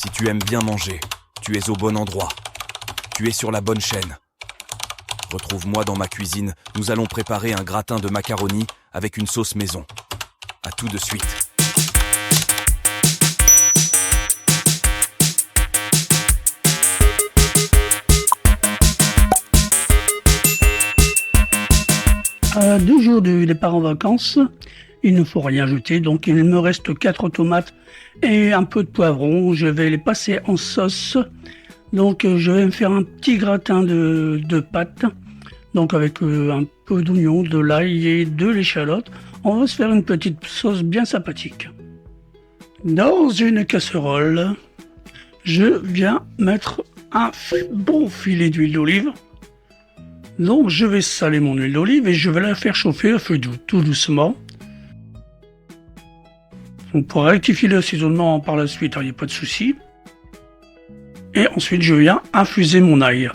Si tu aimes bien manger, tu es au bon endroit. Tu es sur la bonne chaîne. Retrouve-moi dans ma cuisine, nous allons préparer un gratin de macaroni avec une sauce maison. À tout de suite. À 2 jours du départ en vacances, il ne faut rien jeter, donc il me reste 4 tomates et un peu de poivron. Je vais les passer en sauce. Donc je vais me faire un petit gratin de pâtes, donc avec un peu d'oignon, de l'ail et de l'échalote. On va se faire une petite sauce bien sympathique. Dans une casserole, je viens mettre un bon filet d'huile d'olive. Donc je vais saler mon huile d'olive et je vais la faire chauffer à feu doux, tout doucement. On pourra rectifier l'assaisonnement par la suite, il n'y a pas de souci. Et ensuite je viens infuser mon ail.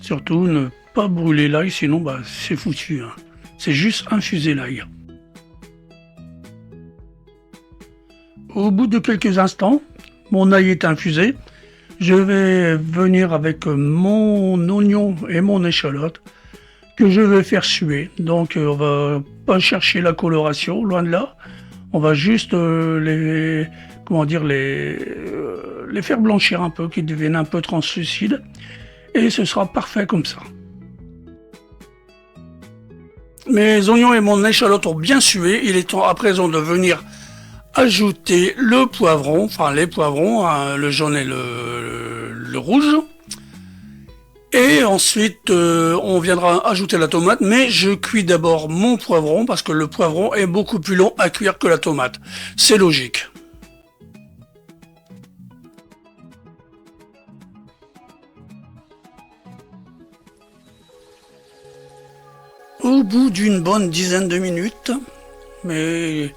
Surtout ne pas brûler l'ail, sinon c'est foutu. C'est juste infuser l'ail. Au bout de quelques instants, mon ail est infusé. Je vais venir avec mon oignon et mon échalote que je vais faire suer. Donc on va pas chercher la coloration, loin de là. On va juste les faire blanchir un peu, qu'ils deviennent un peu translucides. Et ce sera parfait comme ça. Mes oignons et mon échalote ont bien sué. Il est temps à présent de venir ajouter le poivron, enfin les poivrons, le jaune et le rouge. Et ensuite, on viendra ajouter la tomate, mais je cuis d'abord mon poivron parce que le poivron est beaucoup plus long à cuire que la tomate. C'est logique. Au bout d'une bonne dizaine de minutes, mes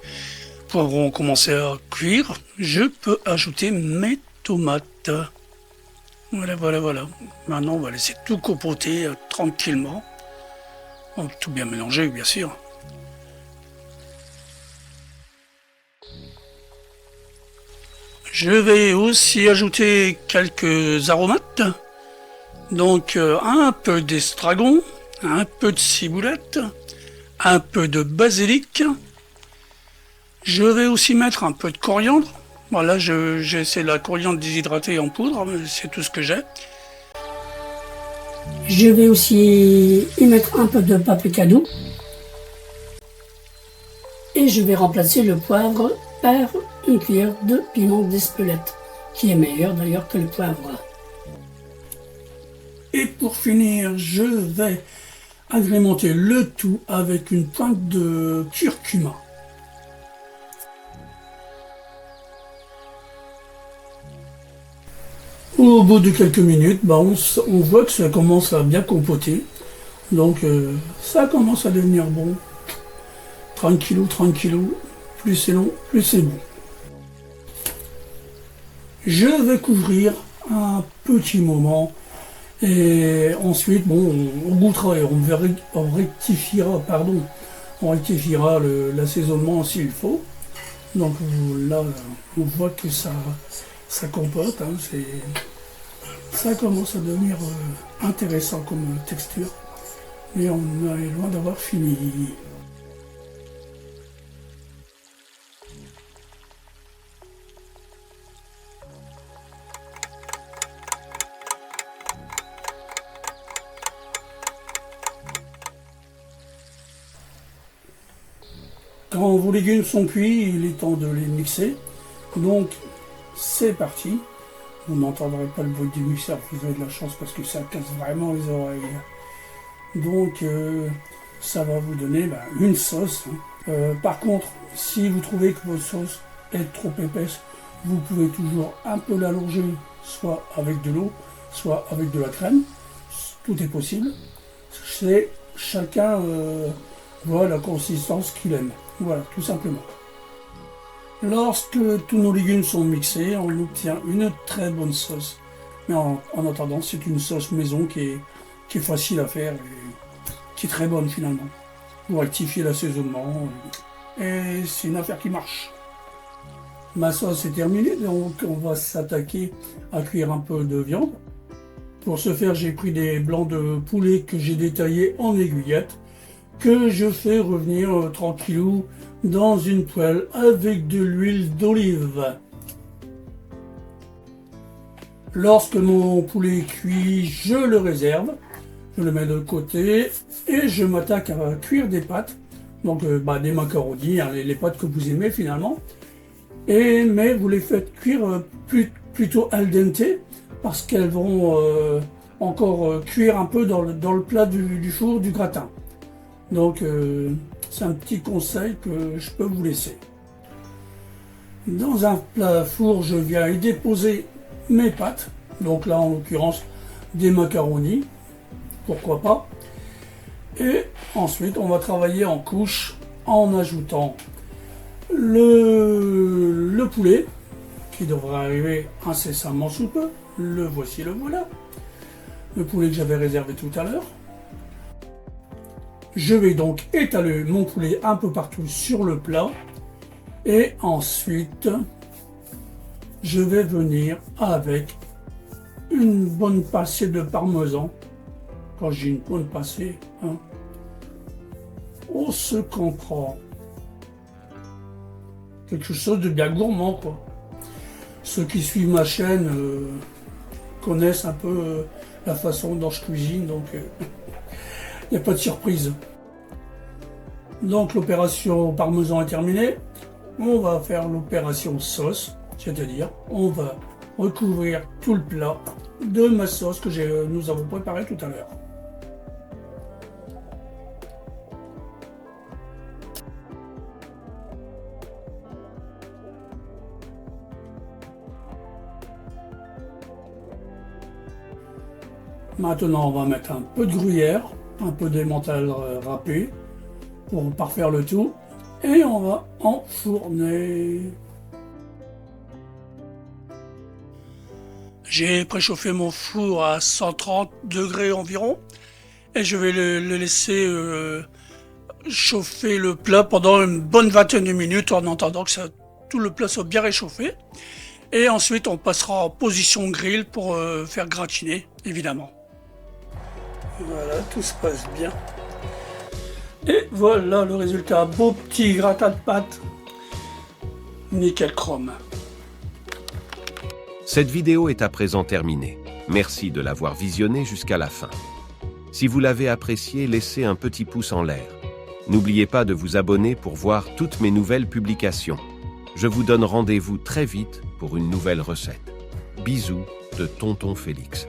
poivrons ont commencé à cuire, je peux ajouter mes tomates. Voilà. Maintenant, on va laisser tout compoter tranquillement. On va tout bien mélanger, bien sûr. Je vais aussi ajouter quelques aromates. Donc, un peu d'estragon, un peu de ciboulette, un peu de basilic. Je vais aussi mettre un peu de coriandre. Voilà, c'est la coriandre déshydratée en poudre, c'est tout ce que j'ai. Je vais aussi y mettre un peu de paprika doux. Et je vais remplacer le poivre par une cuillère de piment d'Espelette, qui est meilleur d'ailleurs que le poivre. Et pour finir, je vais agrémenter le tout avec une pointe de curcuma. Au bout de quelques minutes, on voit que ça commence à bien compoter. Donc ça commence à devenir bon. Tranquillou. Plus c'est long, plus c'est bon. Je vais couvrir un petit moment. Et ensuite, on goûtera et on rectifiera l'assaisonnement s'il faut. Donc là, on voit que ça compote, ça commence à devenir intéressant comme texture, mais on est loin d'avoir fini. Quand vos légumes sont cuits, il est temps de les mixer. Donc c'est parti. Vous n'entendrez pas le bruit du mixeur, vous avez de la chance parce que ça casse vraiment les oreilles. Donc ça va vous donner une sauce. Par contre, si vous trouvez que votre sauce est trop épaisse, vous pouvez toujours un peu l'allonger, soit avec de l'eau, soit avec de la crème. Tout est possible. C'est chacun voit la consistance qu'il aime. Voilà, tout simplement. Lorsque tous nos légumes sont mixés, on obtient une très bonne sauce. Mais en attendant, c'est une sauce maison qui est facile à faire et qui est très bonne finalement. pour rectifier l'assaisonnement. Et c'est une affaire qui marche. Ma sauce est terminée, donc on va s'attaquer à cuire un peu de viande. Pour ce faire, j'ai pris des blancs de poulet que j'ai détaillés en aiguillettes, que je fais revenir tranquillou dans une poêle avec de l'huile d'olive. Lorsque mon poulet est cuit, je le réserve, je le mets de côté et je m'attaque à cuire des pâtes, donc des macaronis, hein, les pâtes que vous aimez finalement. Mais vous les faites cuire plutôt al dente parce qu'elles vont encore cuire un peu dans le plat du four, du gratin. Donc c'est un petit conseil que je peux vous laisser. Dans un plat four, je viens y déposer mes pâtes, donc là en l'occurrence des macaronis, pourquoi pas. Et ensuite on va travailler en couche en ajoutant le poulet qui devrait arriver incessamment sous peu. Le voici, le voilà. Le poulet que j'avais réservé tout à l'heure. Je vais donc étaler mon poulet un peu partout sur le plat. Et ensuite, je vais venir avec une bonne pincée de parmesan. Quand j'ai une bonne pincée, hein, on se comprend. Quelque chose de bien gourmand, quoi. Ceux qui suivent ma chaîne connaissent un peu la façon dont je cuisine, donc il n'y a pas de surprise. Donc l'opération parmesan est terminée. On va faire l'opération sauce, c'est-à-dire on va recouvrir tout le plat de ma sauce que nous avons préparée tout à l'heure. Maintenant, on va mettre un peu de gruyère, un peu d'emmental râpé pour parfaire le tout. Et on va enfourner. J'ai préchauffé mon four à 130 degrés environ. Et je vais le laisser chauffer le plat pendant une bonne vingtaine de minutes en attendant que tout le plat soit bien réchauffé. Et ensuite, on passera en position grill pour faire gratiner, évidemment. Voilà, tout se passe bien. Et voilà le résultat, beau petit gratin de pâtes. Nickel chrome. Cette vidéo est à présent terminée. Merci de l'avoir visionnée jusqu'à la fin. Si vous l'avez appréciée, laissez un petit pouce en l'air. N'oubliez pas de vous abonner pour voir toutes mes nouvelles publications. Je vous donne rendez-vous très vite pour une nouvelle recette. Bisous de Tonton Félix.